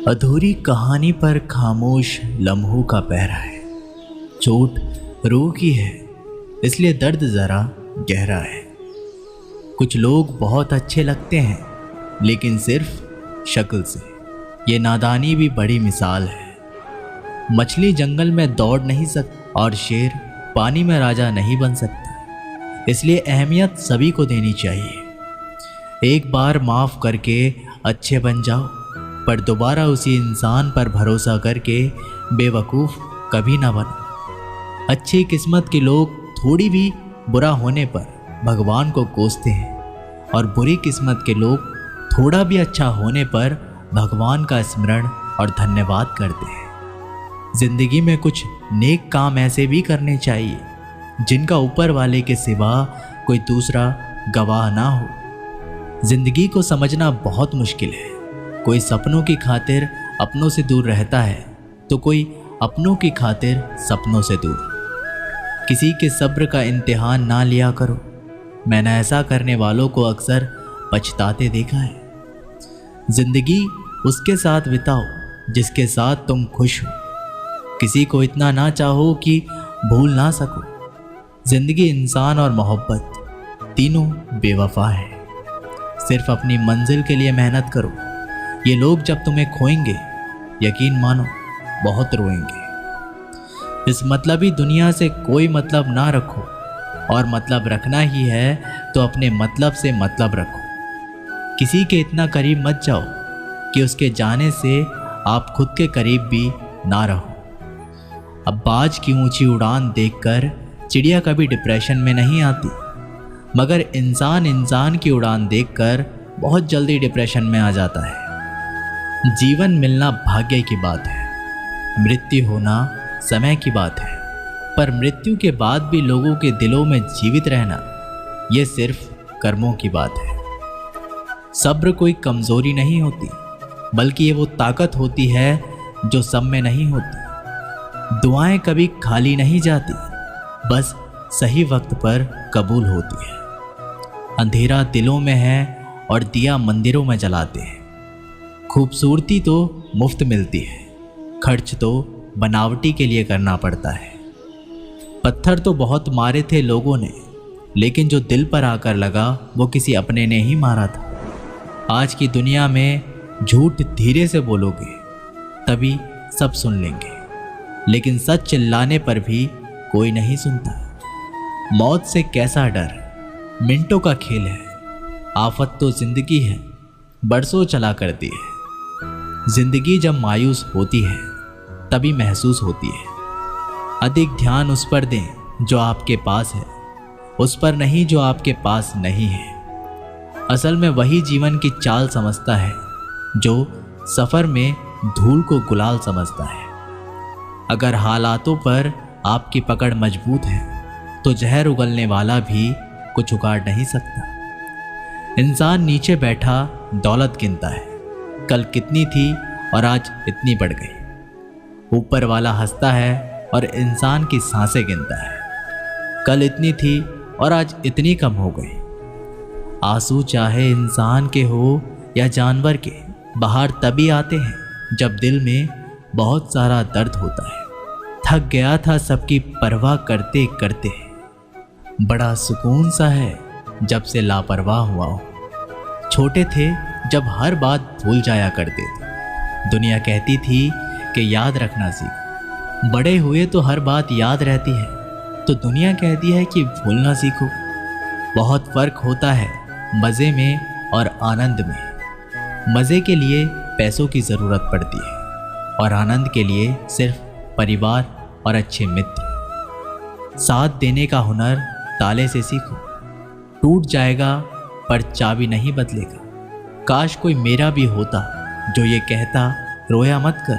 अधूरी कहानी पर खामोश लम्हों का पहरा है। चोट रूह की है, इसलिए दर्द ज़रा गहरा है। कुछ लोग बहुत अच्छे लगते हैं, लेकिन सिर्फ शक्ल से। ये नादानी भी बड़ी मिसाल है। मछली जंगल में दौड़ नहीं सकती और शेर पानी में राजा नहीं बन सकता। इसलिए अहमियत सभी को देनी चाहिए। एक बार माफ़ करके अच्छे बन जाओ, पर दोबारा उसी इंसान पर भरोसा करके बेवकूफ़ कभी ना बनो। अच्छी किस्मत के लोग थोड़ी भी बुरा होने पर भगवान को कोसते हैं, और बुरी किस्मत के लोग थोड़ा भी अच्छा होने पर भगवान का स्मरण और धन्यवाद करते हैं। जिंदगी में कुछ नेक काम ऐसे भी करने चाहिए जिनका ऊपर वाले के सिवा कोई दूसरा गवाह ना हो। जिंदगी को समझना बहुत मुश्किल है। कोई सपनों की खातिर अपनों से दूर रहता है, तो कोई अपनों की खातिर सपनों से दूर। किसी के सब्र का इम्तिहान ना लिया करो। मैंने ऐसा करने वालों को अक्सर पछताते देखा है। जिंदगी उसके साथ बिताओ जिसके साथ तुम खुश हो। किसी को इतना ना चाहो कि भूल ना सको। जिंदगी, इंसान और मोहब्बत तीनों बेवफा है। सिर्फ अपनी मंजिल के लिए मेहनत करो। ये लोग जब तुम्हें खोएंगे, यकीन मानो बहुत रोएंगे। इस मतलबी दुनिया से कोई मतलब ना रखो, और मतलब रखना ही है तो अपने मतलब से मतलब रखो। किसी के इतना करीब मत जाओ कि उसके जाने से आप खुद के करीब भी ना रहो। अब बाज की ऊंची उड़ान देखकर चिड़िया कभी डिप्रेशन में नहीं आती, मगर इंसान की उड़ान देखकर बहुत जल्दी डिप्रेशन में आ जाता है। जीवन मिलना भाग्य की बात है, मृत्यु होना समय की बात है, पर मृत्यु के बाद भी लोगों के दिलों में जीवित रहना, ये सिर्फ कर्मों की बात है। सब्र कोई कमजोरी नहीं होती, बल्कि ये वो ताकत होती है जो सब में नहीं होती। दुआएं कभी खाली नहीं जाती, बस सही वक्त पर कबूल होती है। अंधेरा दिलों में है और दिया मंदिरों में जलाते हैं। खूबसूरती तो मुफ्त मिलती है, खर्च तो बनावटी के लिए करना पड़ता है। पत्थर तो बहुत मारे थे लोगों ने, लेकिन जो दिल पर आकर लगा वो किसी अपने ने ही मारा था। आज की दुनिया में झूठ धीरे से बोलोगे तभी सब सुन लेंगे, लेकिन सच चिल्लाने पर भी कोई नहीं सुनता। मौत से कैसा डर, मिनटों का खेल है। आफत तो जिंदगी है, बरसों चला करती है। जिंदगी जब मायूस होती है तभी महसूस होती है। अधिक ध्यान उस पर दें जो आपके पास है, उस पर नहीं जो आपके पास नहीं है। असल में वही जीवन की चाल समझता है जो सफ़र में धूल को गुलाल समझता है। अगर हालातों पर आपकी पकड़ मजबूत है तो जहर उगलने वाला भी कुछ उगाड़ नहीं सकता। इंसान नीचे बैठा दौलत गिनता है, कल कितनी थी और आज इतनी बढ़ गई। ऊपर वाला हंसता है और इंसान की सांसें गिनता है, कल इतनी थी और आज इतनी कम हो गई। आंसू चाहे इंसान के हो या जानवर के, बाहर तभी आते हैं जब दिल में बहुत सारा दर्द होता है। थक गया था सबकी परवाह करते करते, बड़ा सुकून सा है जब से लापरवाह हुआ हो। छोटे थे जब हर बात भूल जाया करते थे, दुनिया कहती थी कि याद रखना सीखो। बड़े हुए तो हर बात याद रहती है, तो दुनिया कहती है कि भूलना सीखो। बहुत फर्क होता है मज़े में और आनंद में। मज़े के लिए पैसों की ज़रूरत पड़ती है, और आनंद के लिए सिर्फ परिवार और अच्छे मित्र। साथ देने का हुनर ताले से सीखो। टूट जाएगा पर चाबी नहीं बदलेगा। काश कोई मेरा भी होता जो ये कहता, रोया मत कर,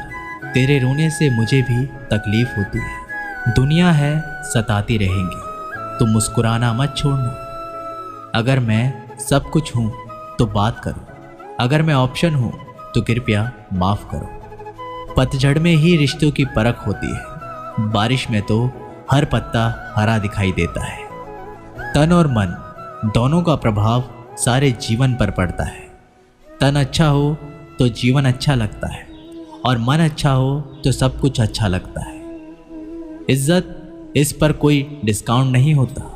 तेरे रोने से मुझे भी तकलीफ होती है। दुनिया है सताती रहेंगी, तो मुस्कुराना मत छोड़ना। अगर मैं सब कुछ हूँ तो बात करो, अगर मैं ऑप्शन हूँ तो कृपया माफ़ करो। पतझड़ में ही रिश्तों की परख होती है, बारिश में तो हर पत्ता हरा दिखाई देता है। तन और मन दोनों का प्रभाव सारे जीवन पर पड़ता है। तन अच्छा हो तो जीवन अच्छा लगता है, और मन अच्छा हो तो सब कुछ अच्छा लगता है। इज्जत, इस पर कोई डिस्काउंट नहीं होता।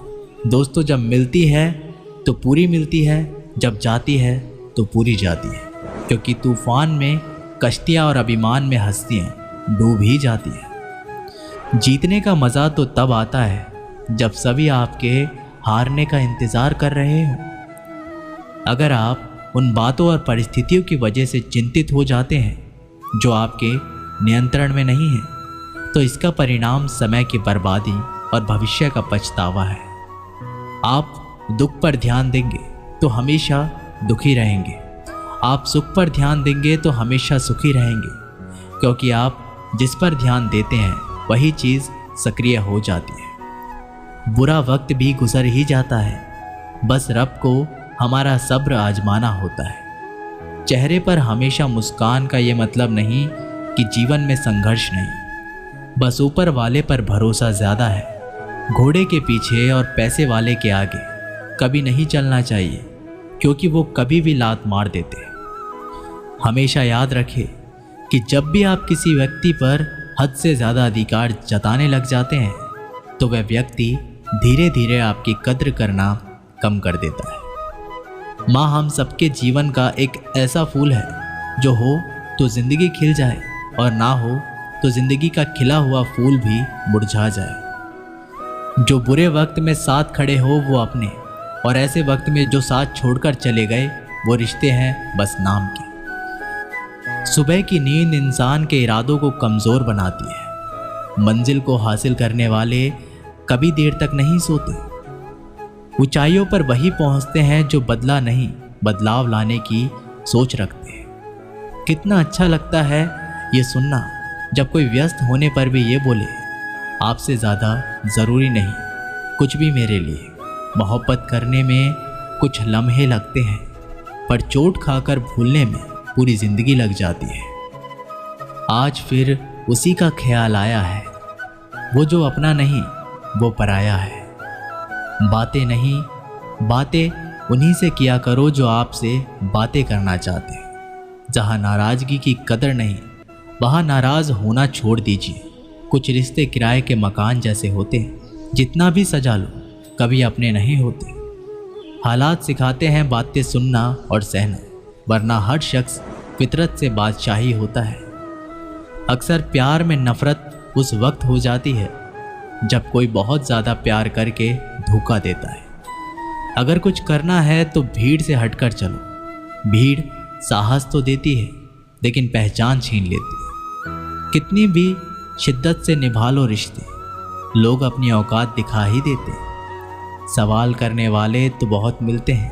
दोस्तों जब मिलती है तो पूरी मिलती है, जब जाती है तो पूरी जाती है, क्योंकि तूफान में कश्तियाँ और अभिमान में हस्तियाँ डूब ही जाती है। जीतने का मज़ा तो तब आता है जब सभी आपके हारने का इंतज़ार कर रहे हो। अगर आप उन बातों और परिस्थितियों की वजह से चिंतित हो जाते हैं जो आपके नियंत्रण में नहीं है, तो इसका परिणाम समय की बर्बादी और भविष्य का पछतावा है। आप दुख पर ध्यान देंगे तो हमेशा दुखी रहेंगे। आप सुख पर ध्यान देंगे तो हमेशा सुखी रहेंगे, क्योंकि आप जिस पर ध्यान देते हैं वही चीज़ सक्रिय हो जाती है। बुरा वक्त भी गुजर ही जाता है, बस रब को हमारा सब्र आजमाना होता है। चेहरे पर हमेशा मुस्कान का ये मतलब नहीं कि जीवन में संघर्ष नहीं, बस ऊपर वाले पर भरोसा ज़्यादा है। घोड़े के पीछे और पैसे वाले के आगे कभी नहीं चलना चाहिए, क्योंकि वो कभी भी लात मार देते हैं। हमेशा याद रखें कि जब भी आप किसी व्यक्ति पर हद से ज़्यादा अधिकार जताने लग जाते हैं तो वह व्यक्ति धीरे धीरे आपकी कद्र करना कम कर देता है। माँ हम सबके जीवन का एक ऐसा फूल है जो हो तो ज़िंदगी खिल जाए और ना हो तो ज़िंदगी का खिला हुआ फूल भी मुरझा जाए। जो बुरे वक्त में साथ खड़े हो वो अपने, और ऐसे वक्त में जो साथ छोड़कर चले गए वो रिश्ते हैं बस नाम के। सुबह की नींद इंसान के इरादों को कमज़ोर बनाती है। मंजिल को हासिल करने वाले कभी देर तक नहीं सोते। ऊंचाइयों पर वही पहुंचते हैं जो बदला नहीं, बदलाव लाने की सोच रखते हैं। कितना अच्छा लगता है ये सुनना जब कोई व्यस्त होने पर भी ये बोले, आपसे ज़्यादा ज़रूरी नहीं कुछ भी मेरे लिए। मोहब्बत करने में कुछ लम्हे लगते हैं, पर चोट खाकर भूलने में पूरी ज़िंदगी लग जाती है। आज फिर उसी का ख्याल आया है, वो जो अपना नहीं वो पराया है। बातें नहीं, बातें उन्हीं से किया करो जो आपसे बातें करना चाहते हैं। जहाँ नाराज़गी की कदर नहीं वहाँ नाराज़ होना छोड़ दीजिए। कुछ रिश्ते किराए के मकान जैसे होते हैं, जितना भी सजा लो कभी अपने नहीं होते। हालात सिखाते हैं बातें सुनना और सहना, वरना हर शख्स फितरत से बादशाही होता है। अक्सर प्यार में नफ़रत उस वक्त हो जाती है जब कोई बहुत ज़्यादा प्यार करके धोखा देता है। अगर कुछ करना है तो भीड़ से हटकर चलो। भीड़ साहस तो देती है लेकिन पहचान छीन लेती है। कितनी भी शिद्दत से निभा लो रिश्ते, लोग अपनी औकात दिखा ही देते हैं। सवाल करने वाले तो बहुत मिलते हैं,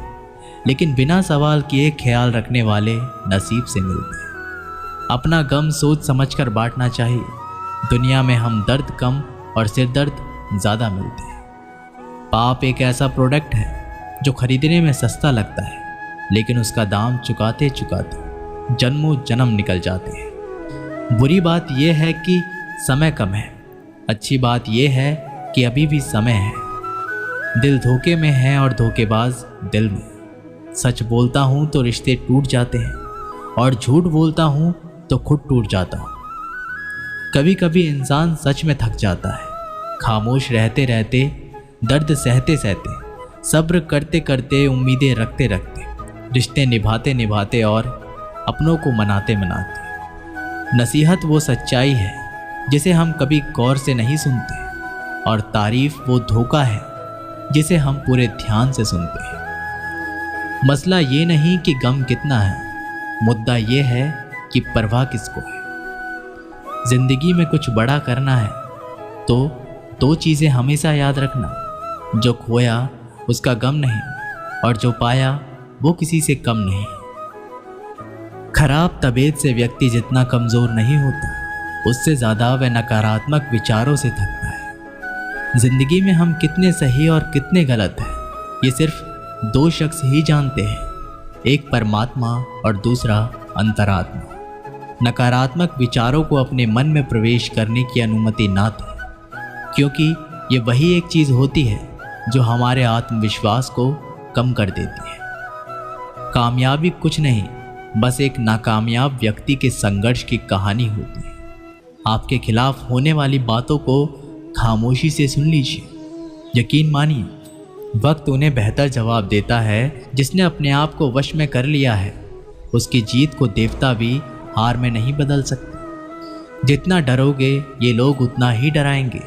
लेकिन बिना सवाल किए ख्याल रखने वाले नसीब से मिलते हैं। अपना गम सोच समझकर बांटना चाहिए। दुनिया में हम दर्द कम और सिर दर्द ज़्यादा मिलते हैं। पाप एक ऐसा प्रोडक्ट है जो खरीदने में सस्ता लगता है, लेकिन उसका दाम चुकाते चुकाते जन्मों जन्म निकल जाते हैं। बुरी बात यह है कि समय कम है, अच्छी बात यह है कि अभी भी समय है। दिल धोखे में है और धोखेबाज दिल में। सच बोलता हूँ तो रिश्ते टूट जाते हैं, और झूठ बोलता हूँ तो खुद टूट जाता हूँ। कभी कभी इंसान सच में थक जाता है। खामोश रहते रहते, दर्द सहते सहते, सब्र करते करते, उम्मीदें रखते रखते, रिश्ते निभाते निभाते और अपनों को मनाते मनाते। नसीहत वो सच्चाई है जिसे हम कभी गौर से नहीं सुनते, और तारीफ वो धोखा है जिसे हम पूरे ध्यान से सुनते हैं। मसला ये नहीं कि गम कितना है, मुद्दा ये है कि परवाह किसको है। जिंदगी में कुछ बड़ा करना है तो दो चीज़ें हमेशा याद रखना, जो खोया उसका गम नहीं, और जो पाया वो किसी से कम नहीं। खराब तबीयत से व्यक्ति जितना कमज़ोर नहीं होता, उससे ज़्यादा वह नकारात्मक विचारों से थकता है। ज़िंदगी में हम कितने सही और कितने गलत हैं ये सिर्फ दो शख्स ही जानते हैं, एक परमात्मा और दूसरा अंतरात्मा। नकारात्मक विचारों को अपने मन में प्रवेश करने की अनुमति ना दें, क्योंकि ये वही एक चीज़ होती है जो हमारे आत्मविश्वास को कम कर देती है। कामयाबी कुछ नहीं बस एक नाकामयाब व्यक्ति के संघर्ष की कहानी होती है। आपके खिलाफ होने वाली बातों को खामोशी से सुन लीजिए। यकीन मानिए, वक्त उन्हें बेहतर जवाब देता है जिसने अपने आप को वश में कर लिया है। उसकी जीत को देवता भी हार में नहीं बदल सकते। जितना डरोगे ये लोग उतना ही डराएंगे।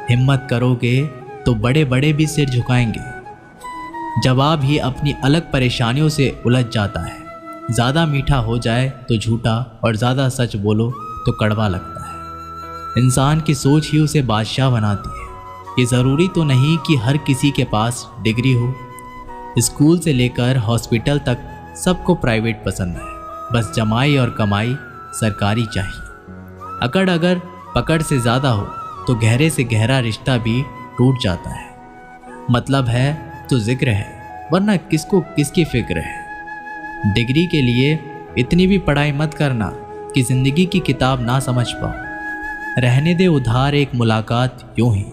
हिम्मत करोगे तो बड़े बड़े भी सिर झुकाएंगे। जवाब ही अपनी अलग परेशानियों से उलझ जाता है। ज़्यादा मीठा हो जाए तो झूठा और ज़्यादा सच बोलो तो कड़वा लगता है। इंसान की सोच ही उसे बादशाह बनाती है। ये ज़रूरी तो नहीं कि हर किसी के पास डिग्री हो। स्कूल से लेकर हॉस्पिटल तक सबको प्राइवेट पसंद है। बस जमाई और कमाई सरकारी चाहिए। अगर पकड़ से ज़्यादा हो तो गहरे से गहरा रिश्ता भी टूट जाता है। मतलब है तो जिक्र है, वरना किसको किसकी फिक्र है। डिग्री के लिए इतनी भी पढ़ाई मत करना कि ज़िंदगी की किताब ना समझ पाओ। रहने दे उधार एक मुलाकात यूं ही।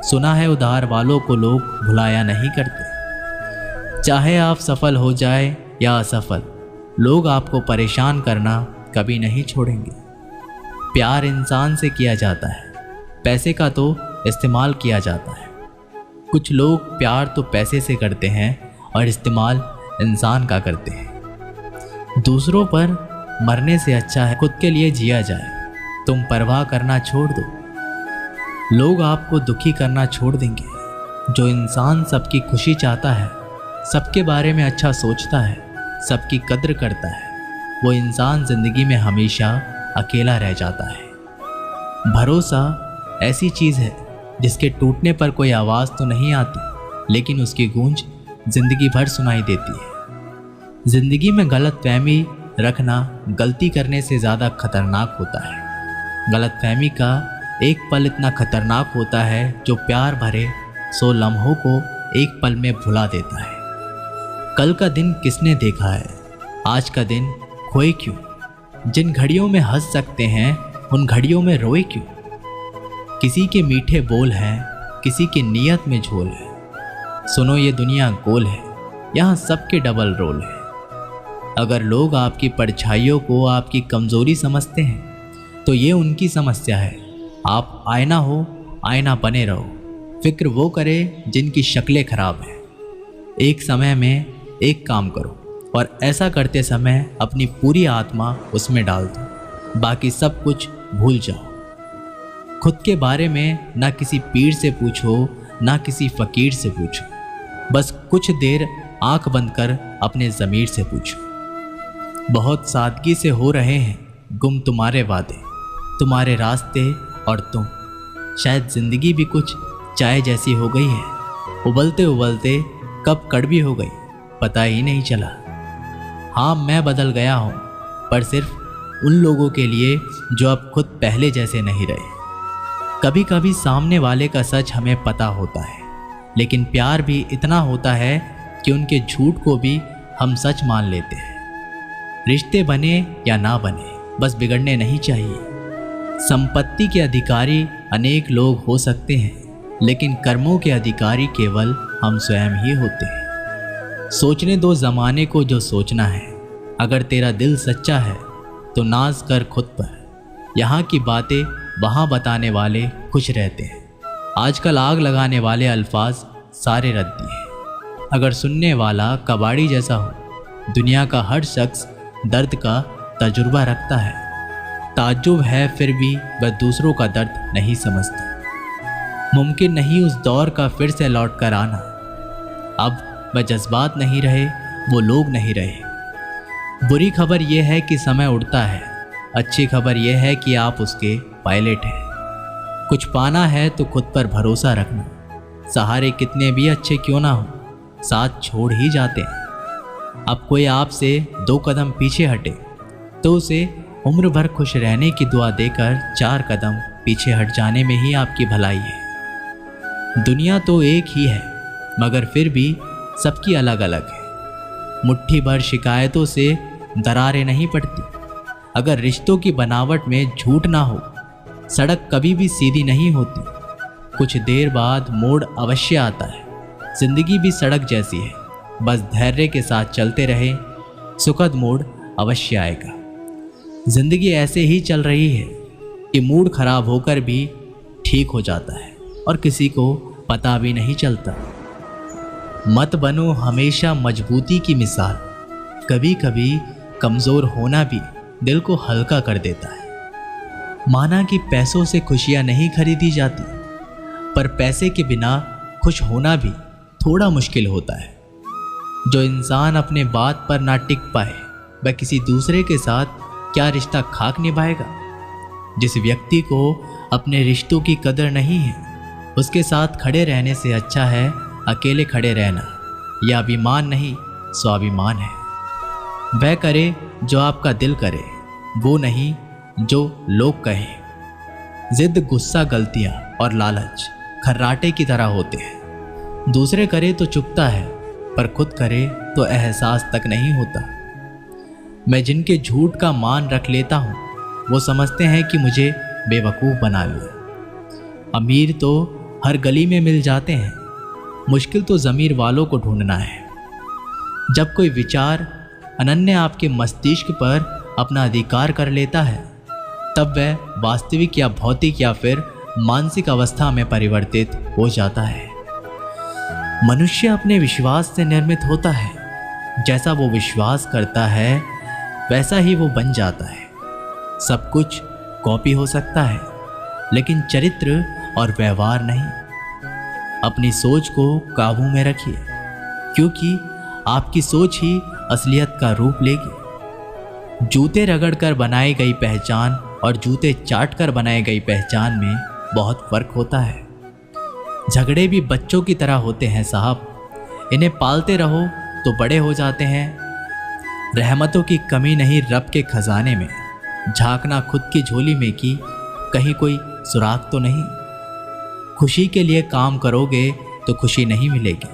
सुना है उधार वालों को लोग भुलाया नहीं करते। चाहे आप सफल हो जाए या असफल, लोग आपको परेशान करना कभी नहीं छोड़ेंगे। प्यार इंसान से किया जाता है, पैसे का तो इस्तेमाल किया जाता है। कुछ लोग प्यार तो पैसे से करते हैं और इस्तेमाल इंसान का करते हैं। दूसरों पर मरने से अच्छा है खुद के लिए जिया जाए। तुम परवाह करना छोड़ दो, लोग आपको दुखी करना छोड़ देंगे। जो इंसान सबकी खुशी चाहता है, सबके बारे में अच्छा सोचता है, सबकी कद्र करता है, वो इंसान जिंदगी में हमेशा अकेला रह जाता है। भरोसा ऐसी चीज़ है जिसके टूटने पर कोई आवाज़ तो नहीं आती, लेकिन उसकी गूंज जिंदगी भर सुनाई देती है। जिंदगी में गलतफहमी रखना गलती करने से ज़्यादा खतरनाक होता है। गलतफहमी का एक पल इतना खतरनाक होता है जो प्यार भरे 100 लम्हों को एक पल में भुला देता है। कल का दिन किसने देखा है, आज का दिन खोए क्यों। जिन घड़ियों में हंस सकते हैं उन घड़ियों में रोए क्यों। किसी के मीठे बोल हैं, किसी की नीयत में झोल है। सुनो ये दुनिया गोल है, यहाँ सबके डबल रोल है। अगर लोग आपकी परछाइयों को आपकी कमज़ोरी समझते हैं तो ये उनकी समस्या है। आप आईना हो, आईना बने रहो। फिक्र वो करे जिनकी शक्लें खराब हैं। एक समय में एक काम करो और ऐसा करते समय अपनी पूरी आत्मा उसमें डाल दो। बाकी सब कुछ भूल जाओ। खुद के बारे में ना किसी पीर से पूछो, ना किसी फ़कीर से पूछो। बस कुछ देर आंख बंद कर अपने ज़मीर से पूछो। बहुत सादगी से हो रहे हैं गुम तुम्हारे वादे, तुम्हारे रास्ते और तुम। शायद ज़िंदगी भी कुछ चाय जैसी हो गई है, उबलते उबलते कब कड़वी हो गई पता ही नहीं चला। हाँ, मैं बदल गया हूँ, पर सिर्फ उन लोगों के लिए जो अब खुद पहले जैसे नहीं रहे। कभी कभी सामने वाले का सच हमें पता होता है, लेकिन प्यार भी इतना होता है कि उनके झूठ को भी हम सच मान लेते हैं। रिश्ते बने या ना बने, बस बिगड़ने नहीं चाहिए। संपत्ति के अधिकारी अनेक लोग हो सकते हैं, लेकिन कर्मों के अधिकारी केवल हम स्वयं ही होते हैं। सोचने दो ज़माने को जो सोचना है। अगर तेरा दिल सच्चा है तो नाज कर खुद पर। यहाँ की बातें वहाँ बताने वाले खुश रहते हैं। आजकल आग लगाने वाले अल्फाज सारे रद्दी हैं। अगर सुनने वाला कबाड़ी जैसा हो, दुनिया का हर शख्स दर्द का तजुर्बा रखता है। ताज्जुब है फिर भी वह दूसरों का दर्द नहीं समझता। मुमकिन नहीं उस दौर का फिर से लौट कर आना। अब वह जज्बात नहीं रहे, वो लोग नहीं रहे। बुरी खबर यह है कि समय उड़ता है, अच्छी खबर यह है कि आप उसके पायलट हैं। कुछ पाना है तो खुद पर भरोसा रखना। सहारे कितने भी अच्छे क्यों ना हो, साथ छोड़ ही जाते हैं। अब कोई आपसे 2 कदम पीछे हटे तो उसे उम्र भर खुश रहने की दुआ देकर 4 कदम पीछे हट जाने में ही आपकी भलाई है। दुनिया तो एक ही है, मगर फिर भी सबकी अलग अलग है। मुट्ठी भर शिकायतों से दरारें नहीं पड़ती। अगर रिश्तों की बनावट में झूठ ना हो, सड़क कभी भी सीधी नहीं होती। कुछ देर बाद मोड़ अवश्य आता है। जिंदगी भी सड़क जैसी है, बस धैर्य के साथ चलते रहे। सुखद मोड़ अवश्य आएगा। जिंदगी ऐसे ही चल रही है कि मूड खराब होकर भी ठीक हो जाता है और किसी को पता भी नहीं चलता। मत बनो हमेशा मजबूती की मिसाल, कभी कभी कमज़ोर होना भी दिल को हल्का कर देता है। माना कि पैसों से खुशियां नहीं खरीदी जाती, पर पैसे के बिना खुश होना भी थोड़ा मुश्किल होता है। जो इंसान अपने बात पर ना टिक पाए वह किसी दूसरे के साथ क्या रिश्ता खाक निभाएगा। जिस व्यक्ति को अपने रिश्तों की कदर नहीं है, उसके साथ खड़े रहने से अच्छा है अकेले खड़े रहना। यह अभिमान नहीं, स्वाभिमान है। वह करे जो आपका दिल करे, वो नहीं जो लोग कहें। जिद, गुस्सा, गलतियां और लालच खर्राटे की तरह होते हैं। दूसरे करे तो चुभता है, पर खुद करे तो एहसास तक नहीं होता। मैं जिनके झूठ का मान रख लेता हूँ, वो समझते हैं कि मुझे बेवकूफ़ बना लिया। अमीर तो हर गली में मिल जाते हैं, मुश्किल तो ज़मीर वालों को ढूंढना है। जब कोई विचार अनन्य आपके मस्तिष्क पर अपना अधिकार कर लेता है, तब वह वास्तविक या भौतिक या फिर मानसिक अवस्था में परिवर्तित हो जाता है। मनुष्य अपने विश्वास से निर्मित होता है। जैसा वो विश्वास करता है वैसा ही वो बन जाता है। सब कुछ कॉपी हो सकता है, लेकिन चरित्र और व्यवहार नहीं। अपनी सोच को काबू में रखिए, क्योंकि आपकी सोच ही असलियत का रूप लेगी। जूते रगड़कर बनाई गई पहचान और जूते चाटकर बनाई गई पहचान में बहुत फर्क होता है। झगड़े भी बच्चों की तरह होते हैं साहब, इन्हें पालते रहो तो बड़े हो जाते हैं। रहमतों की कमी नहीं रब के खजाने में, झांकना खुद की झोली में कि कहीं कोई सुराग तो नहीं। खुशी के लिए काम करोगे तो खुशी नहीं मिलेगी,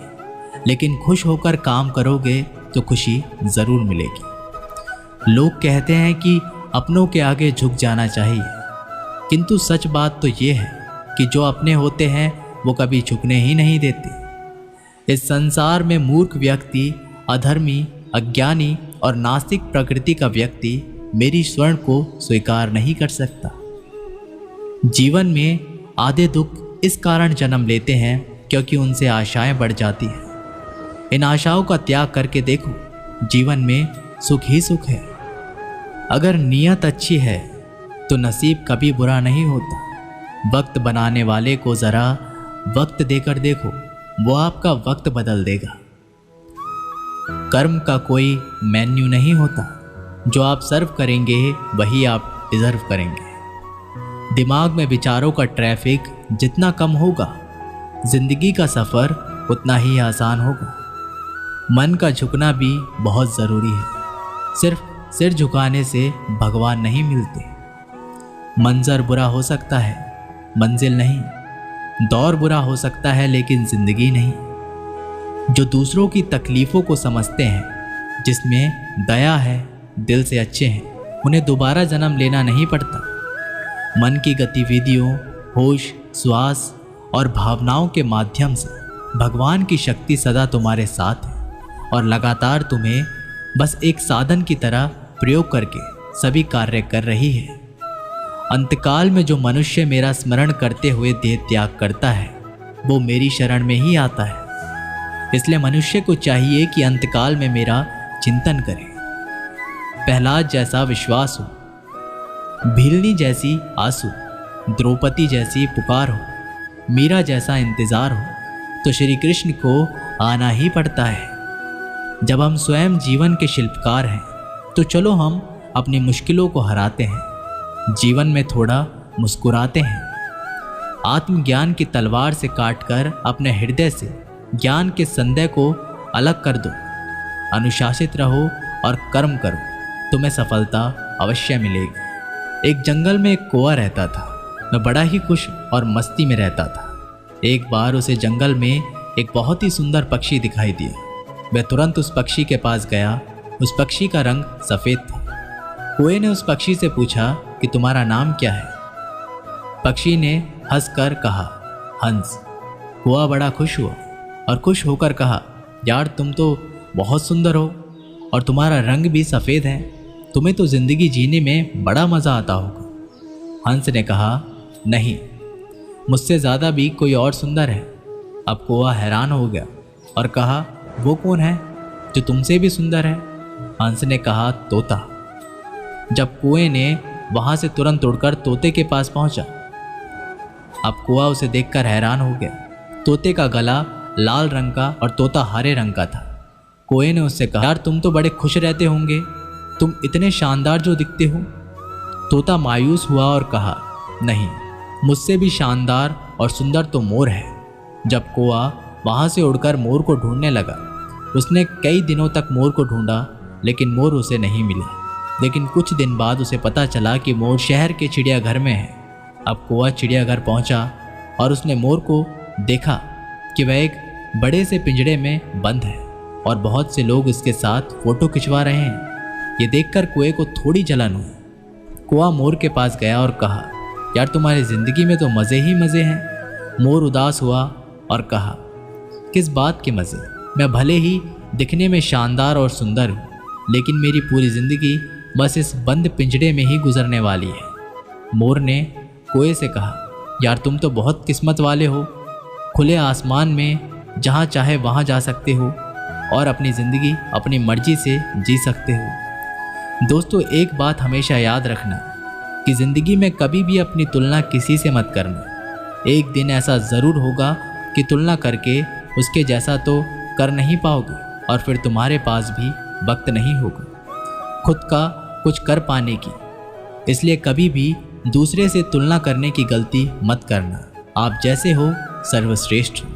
लेकिन खुश होकर काम करोगे तो खुशी ज़रूर मिलेगी। लोग कहते हैं कि अपनों के आगे झुक जाना चाहिए, किंतु सच बात तो ये है कि जो अपने होते हैं वो कभी झुकने ही नहीं देते। इस संसार में मूर्ख व्यक्ति, अधर्मी, अज्ञानी और नास्तिक प्रकृति का व्यक्ति मेरी स्वर्ण को स्वीकार नहीं कर सकता। जीवन में आधे दुख इस कारण जन्म लेते हैं क्योंकि उनसे आशाएं बढ़ जाती हैं। इन आशाओं का त्याग करके देखो, जीवन में सुख ही सुख है। अगर नीयत अच्छी है तो नसीब कभी बुरा नहीं होता। वक्त बनाने वाले को ज़रा वक्त देकर देखो, वो आपका वक्त बदल देगा। कर्म का कोई मेन्यू नहीं होता, जो आप सर्व करेंगे वही आप डिजर्व करेंगे। दिमाग में विचारों का ट्रैफिक जितना कम होगा, जिंदगी का सफ़र उतना ही आसान होगा। मन का झुकना भी बहुत ज़रूरी है। सिर्फ सिर झुकाने से भगवान नहीं मिलते। मंजर बुरा हो सकता है, मंजिल नहीं। दौर बुरा हो सकता है, लेकिन ज़िंदगी नहीं। जो दूसरों की तकलीफ़ों को समझते हैं, जिसमें दया है, दिल से अच्छे हैं, उन्हें दोबारा जन्म लेना नहीं पड़ता। मन की गतिविधियों, होश, श्वास और भावनाओं के माध्यम से भगवान की शक्ति सदा तुम्हारे साथ है और लगातार तुम्हें बस एक साधन की तरह प्रयोग करके सभी कार्य कर रही है। अंतकाल में जो मनुष्य मेरा स्मरण करते हुए देह त्याग करता है, वो मेरी शरण में ही आता है। इसलिए मनुष्य को चाहिए कि अंतकाल में मेरा चिंतन करे। प्रहलाद जैसा विश्वास हो, भीलनी जैसी आंसू, द्रौपदी जैसी पुकार हो, मीरा जैसा इंतजार हो, तो श्री कृष्ण को आना ही पड़ता है। जब हम स्वयं जीवन के शिल्पकार हैं, तो चलो हम अपनी मुश्किलों को हराते हैं, जीवन में थोड़ा मुस्कुराते हैं। आत्मज्ञान की तलवार से काटकर अपने हृदय से ज्ञान के संदेह को अलग कर दो। अनुशासित रहो और कर्म करो, तुम्हें सफलता अवश्य मिलेगी। एक जंगल में एक कौवा रहता था। वह बड़ा ही खुश और मस्ती में रहता था। एक बार उसे जंगल में एक बहुत ही सुंदर पक्षी दिखाई दिया। वह तुरंत उस पक्षी के पास गया। उस पक्षी का रंग सफ़ेद था। कौवे ने उस पक्षी से पूछा कि तुम्हारा नाम क्या है? पक्षी ने हंसकर कहा, हंस। कौवा बड़ा खुश हुआ और खुश होकर कहा, यार तुम तो बहुत सुंदर हो और तुम्हारा रंग भी सफ़ेद है। तुम्हें तो जिंदगी जीने में बड़ा मज़ा आता होगा। हंस ने कहा, नहीं, मुझसे ज़्यादा भी कोई और सुंदर है। अब कौवा हैरान हो गया और कहा, वो कौन है जो तुमसे भी सुंदर है? हंस ने कहा, तोता। जब कौवे ने वहाँ से तुरंत उड़कर तोते के पास पहुँचा। अब कौवा उसे देखकर हैरान हो गया। तोते का गला लाल रंग का और तोता हरे रंग का था। कौवे ने उससे कहा, यार तुम तो बड़े खुश रहते होंगे, तुम इतने शानदार जो दिखते हो। तोता मायूस हुआ और कहा, नहीं, मुझसे भी शानदार और सुंदर तो मोर है। जब कौवा वहाँ से उड़कर मोर को ढूंढने लगा, उसने कई दिनों तक मोर को ढूंढा, लेकिन मोर उसे नहीं मिला। लेकिन कुछ दिन बाद उसे पता चला कि मोर शहर के चिड़ियाघर में है। अब कौवा चिड़ियाघर पहुँचा और उसने मोर को देखा कि वह एक बड़े से पिंजड़े में बंद है और बहुत से लोग इसके साथ फोटो खिंचवा रहे हैं। ये देखकर कौवे को थोड़ी जलन हुई। कौवा मोर के पास गया और कहा, यार तुम्हारी ज़िंदगी में तो मज़े ही मज़े हैं। मोर उदास हुआ और कहा, किस बात के मज़े? मैं भले ही दिखने में शानदार और सुंदर हूँ, लेकिन मेरी पूरी ज़िंदगी बस इस बंद पिंजड़े में ही गुजरने वाली है। मोर ने कौवे से कहा, यार तुम तो बहुत किस्मत वाले हो, खुले आसमान में जहाँ चाहे वहाँ जा सकते हो और अपनी ज़िंदगी अपनी मर्जी से जी सकते हो। दोस्तों, एक बात हमेशा याद रखना कि ज़िंदगी में कभी भी अपनी तुलना किसी से मत करना। एक दिन ऐसा ज़रूर होगा कि तुलना करके उसके जैसा तो कर नहीं पाओगे और फिर तुम्हारे पास भी वक्त नहीं होगा खुद का कुछ कर पाने की। इसलिए कभी भी दूसरे से तुलना करने की गलती मत करना। आप जैसे हो सर्वश्रेष्ठ हो।